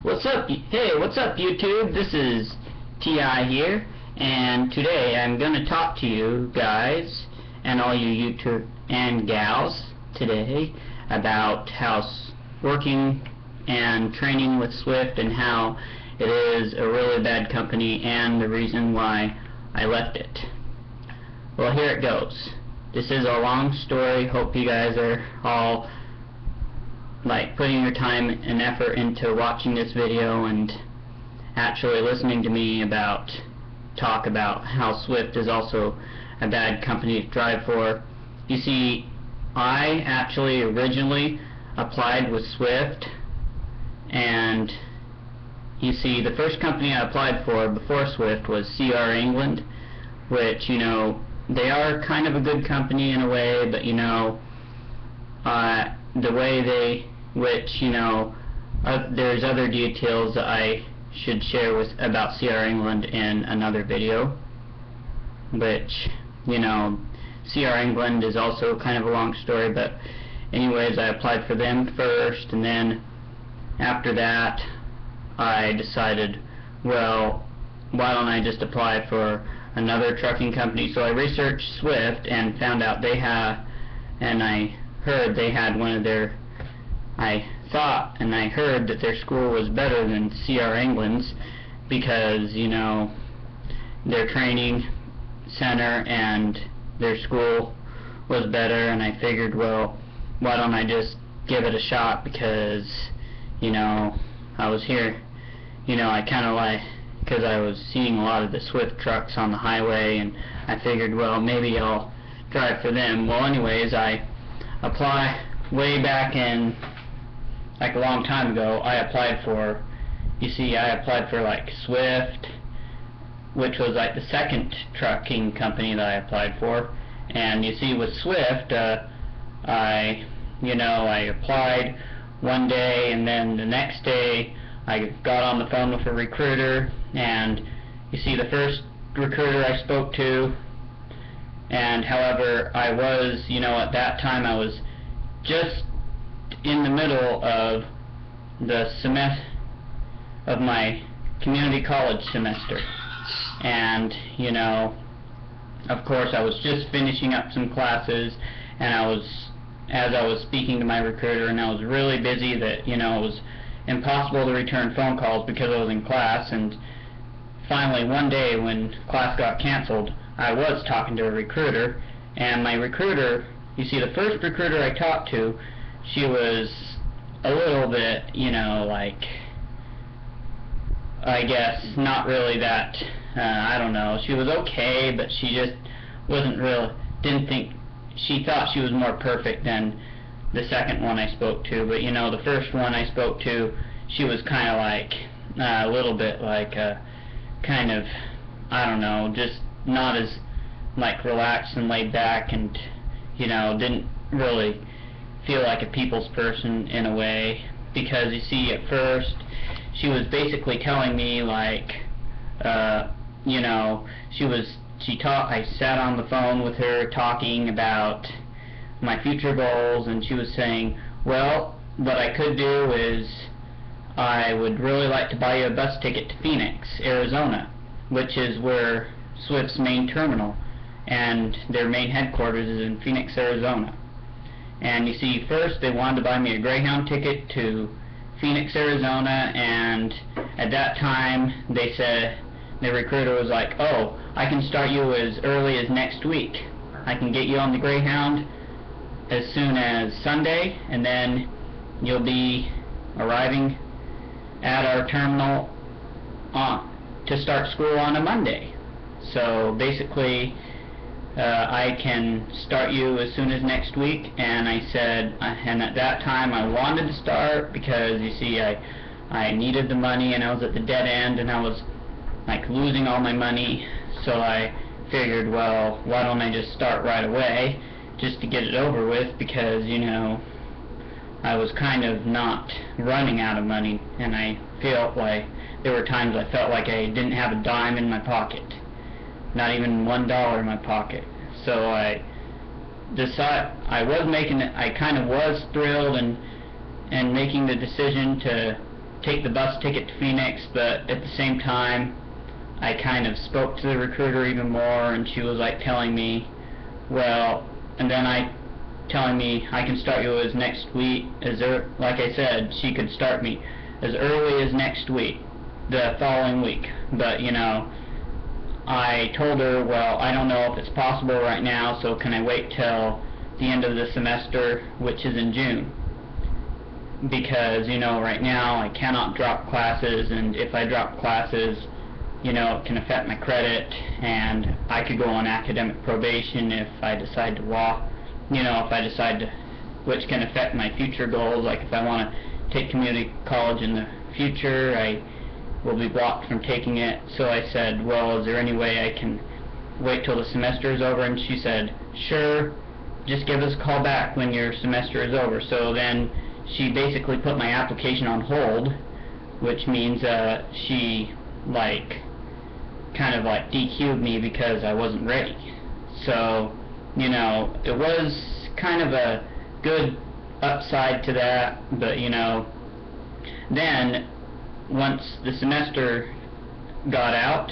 What's up? Hey, what's up, YouTube? This is T.I. here, and today I'm going to talk to you guys and all you YouTube and gals today about how working and training with Swift and how it is a really bad company and the reason why I left it. Well, here it goes. This is a long story. Hope you guys are all putting your time and effort into watching this video and actually listening to me talk about how Swift is also a bad company to drive for. You see, I actually originally applied with Swift, and you see, the first company I applied for before Swift was CR England, which, you know, they are kind of a good company in a way, but, you know, the way there's other details that I should share about CR England in another video, which, you know, CR England is also kind of a long story, but anyways, I applied for them first, and then after that I decided, well, why don't I just apply for another trucking company? So I researched Swift and found out I heard they had one of their, I thought and I heard that their school was better than CR England's because, you know, their training center and their school was better, and I figured, well, why don't I just give it a shot, because, you know, I was here, you know, because I was seeing a lot of the Swift trucks on the highway, and I figured, well, maybe I'll drive for them. Well, anyways, I apply way back in, like a long time ago, I applied for Swift, which was like the second trucking company that I applied for. And you see, with Swift, I applied one day, and then the next day I got on the phone with a recruiter, and you see, the first recruiter I spoke to, and however, I was, you know, at that time I was just in the middle of the semester of my community college semester, and, you know, of course I was just finishing up some classes, and as I was speaking to my recruiter, and I was really busy that, you know, it was impossible to return phone calls because I was in class. And finally one day when class got canceled, I was talking to a recruiter, and my recruiter, you see, the first recruiter I talked to, she was a little bit, you know, like, I guess not really that, I don't know, she was okay, but she just she thought she was more perfect than the second one I spoke to. But, you know, the first one I spoke to, she was kind of like, a little bit like, kind of, I don't know, just not as, like, relaxed and laid back, and, you know, didn't really feel like a people's person in a way, because you see, at first she was basically telling me, like, you know, I sat on the phone with her talking about my future goals, and she was saying, well, what I could do is I would really like to buy you a bus ticket to Phoenix, Arizona, which is where Swift's main terminal, and their main headquarters is in Phoenix, Arizona. And you see, first they wanted to buy me a Greyhound ticket to Phoenix, Arizona, and at that time they said, the recruiter was like, oh, I can start you as early as next week. I can get you on the Greyhound as soon as Sunday, and then you'll be arriving at our terminal to start school on a Monday. So basically, I can start you as soon as next week. And I said, and at that time I wanted to start because, you see, I needed the money, and I was at the dead end, and I was like losing all my money. So I figured, well, why don't I just start right away just to get it over with, because, you know, I was kind of not running out of money, and I felt like there were times I felt like I didn't have a dime in my pocket, not even $1 in my pocket. So I decided, I kind of was thrilled and making the decision to take the bus ticket to Phoenix, but at the same time I kind of spoke to the recruiter even more, and she was like telling me, well, and then telling me I can start you as next week, like I said, she could start me as early as next week, the following week. But you know, I told her, well, I don't know if it's possible right now, so can I wait till the end of the semester, which is in June? Because, you know, right now I cannot drop classes, and if I drop classes, you know, it can affect my credit, and I could go on academic probation if I decide to walk, you know, if I decide to, which can affect my future goals, like if I want to take community college in the future, I will be blocked from taking it. So I said, well, is there any way I can wait till the semester is over? And she said, sure, just give us a call back when your semester is over. So then she basically put my application on hold, which means she like kind of like DQ'd me because I wasn't ready. So, you know, it was kind of a good upside to that, but you know, then once the semester got out,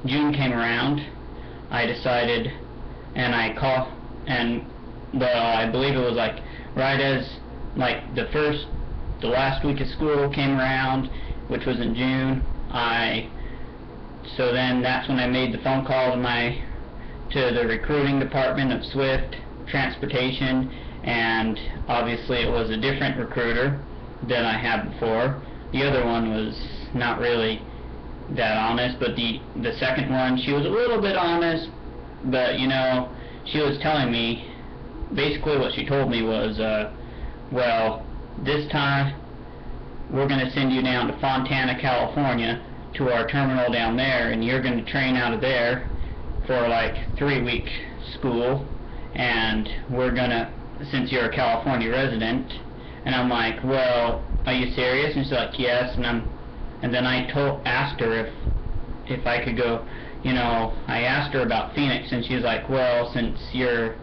June came around, I decided, and well, I believe it was like right as like the last week of school came around, which was in June, so then that's when I made the phone call to the recruiting department of Swift Transportation, and obviously it was a different recruiter than I had before. The other one was not really that honest, but the second one, she was a little bit honest, but you know, she was telling me, basically what she told me was, well, this time we're going to send you down to Fontana, California, to our terminal down there, and you're going to train out of there for like 3-week school, and we're going to, since you're a California resident. And I'm like, well, are you serious? And she's like, yes. And then I asked her if I could go, you know, I asked her about Phoenix, and she's like, well, since you're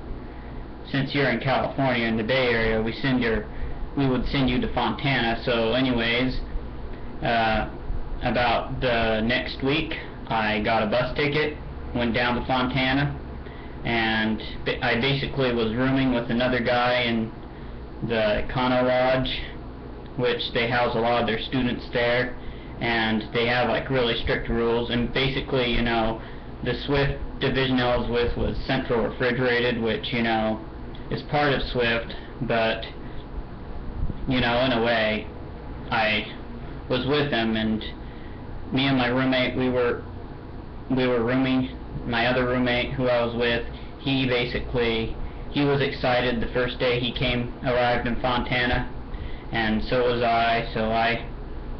in California in the Bay Area, we would send you to Fontana. So anyways, about the next week, I got a bus ticket, went down to Fontana, and I basically was rooming with another guy in the Econo Lodge, which they house a lot of their students there, and they have like really strict rules. And basically, you know, the Swift division I was with was Central Refrigerated, which, you know, is part of Swift, but you know, in a way, I was with them, and me and my roommate, we were rooming. My other roommate who I was with, he was excited the first day he arrived in Fontana, and so was I. So I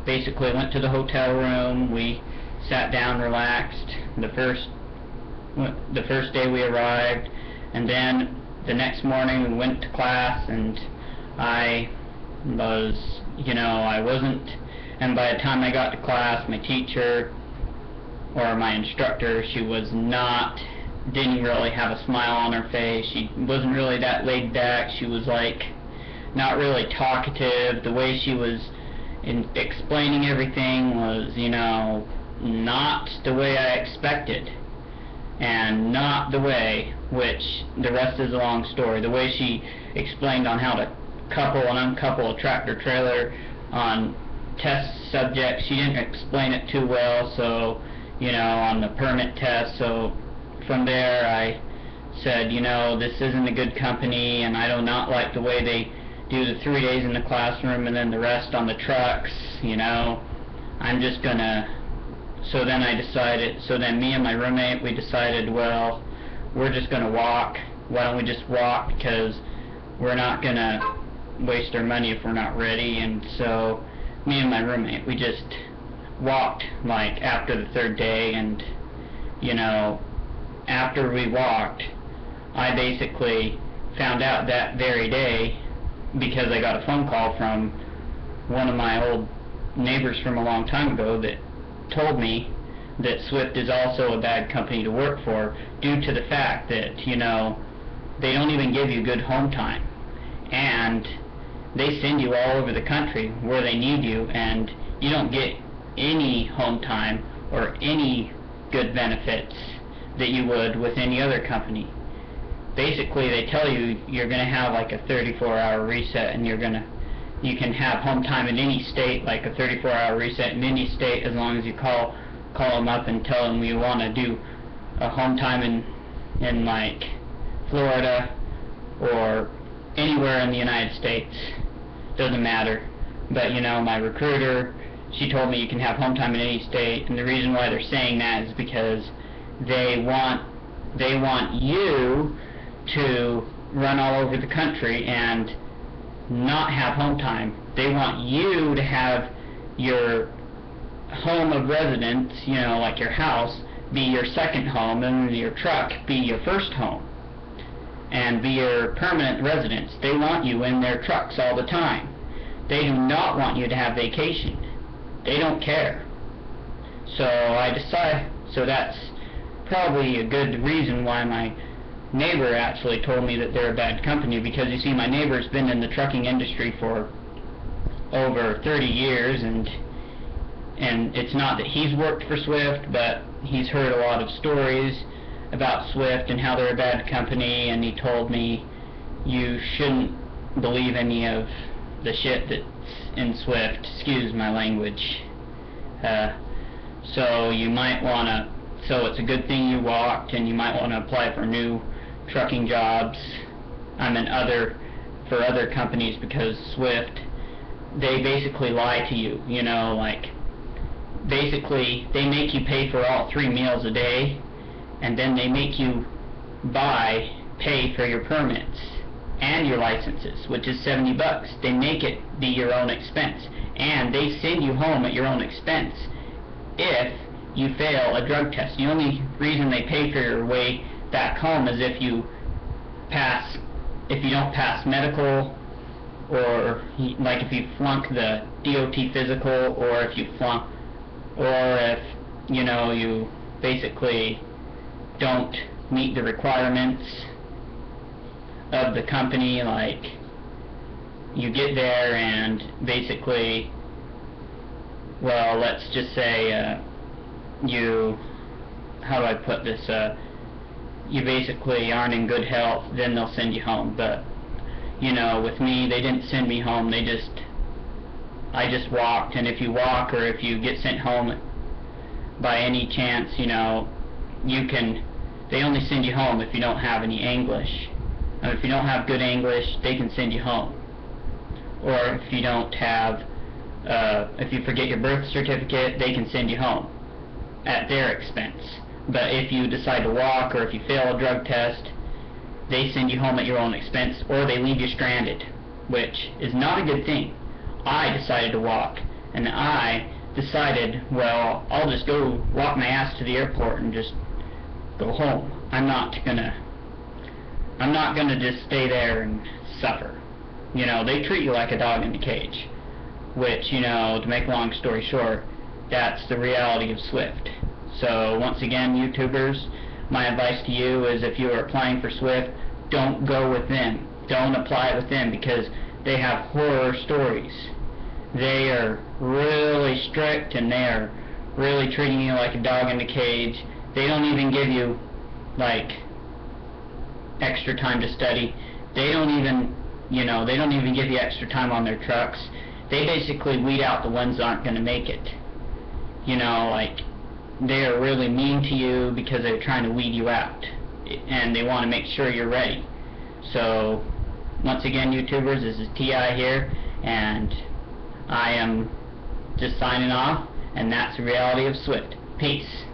basically went to the hotel room, we sat down, relaxed the first day we arrived, and then the next morning we went to class, and I wasn't, and by the time I got to class, my teacher, or my instructor, she didn't really have a smile on her face. She wasn't really that laid back. She was like not really talkative. The way she was explaining everything was, you know, not the way I expected, and not the way, which the rest is a long story, the way she explained on how to couple and uncouple a tractor trailer on test subjects. She didn't explain it too well, so, you know, on the permit test. So from there I said, you know, this isn't a good company, and I do not like the way they do the 3 days in the classroom and then the rest on the trucks, you know. I'm just gonna, so then me and my roommate, we decided, well, we're just gonna walk. Why don't we just walk, because we're not gonna waste our money if we're not ready. And so me and my roommate, we just walked like after the third day, and you know, after we walked, I basically found out that very day, because I got a phone call from one of my old neighbors from a long time ago that told me that Swift is also a bad company to work for, due to the fact that, you know, they don't even give you good home time, and they send you all over the country where they need you, and you don't get any home time or any good benefits that you would with any other company. Basically, they tell you you're going to have like a 34-hour reset, and you can have home time in any state, like a 34-hour reset in any state, as long as you call them up and tell them you want to do a home time in like Florida or anywhere in the United States. Doesn't matter. But my recruiter, she told me you can have home time in any state, and the reason why they're saying that is because they want you to run all over the country and not have home time. They want you to have your home of residence, like your house, be your second home, and your truck be your first home, and be your permanent residence. They want you in their trucks all the time. They do not want you to have vacation. They don't care. So that's probably a good reason why my neighbor actually told me that they're a bad company, because you see, my neighbor's been in the trucking industry for over 30 years, and it's not that he's worked for Swift, but he's heard a lot of stories about Swift and how they're a bad company, and he told me you shouldn't believe any of the shit that's in Swift, excuse my language. So you might want to, so it's a good thing you walked, and you might want to apply for new trucking jobs for other companies, because Swift, they basically lie to you, like basically they make you pay for all 3 meals a day, and then they make you pay for your permits and your licenses, which is $70. They make it be your own expense, and they send you home at your own expense if you fail a drug test. The only reason they pay for your way back home is if you don't pass medical, or like if you flunk the DOT physical, or if you basically don't meet the requirements of the company. Like, you get there and basically, well, let's just say how do I put this, you basically aren't in good health, then they'll send you home. But with me, they didn't send me home. I just walked. And if you walk, or if you get sent home by any chance, they only send you home if you don't have any English. And if you don't have good English, they can send you home. Or if you don't have, if you forget your birth certificate, they can send you home at their expense. But if you decide to walk, or if you fail a drug test, they send you home at your own expense, or they leave you stranded, which is not a good thing. I decided to walk, and I decided, well, I'll just go walk my ass to the airport and just go home. I'm not gonna just stay there and suffer. They treat you like a dog in a cage, which, to make a long story short, that's the reality of Swift. So once again, YouTubers, my advice to you is, if you are applying for Swift, don't go with them. Don't apply with them, because they have horror stories. They are really strict, and they are really treating you like a dog in a cage. They don't even give you like extra time to study. They don't even give you extra time on their trucks. They basically weed out the ones that aren't going to make it. Like, they are really mean to you because they're trying to weed you out, and they want to make sure you're ready. So once again, YouTubers, this is T.I. here, and I am just signing off, and that's the reality of Swift. Peace.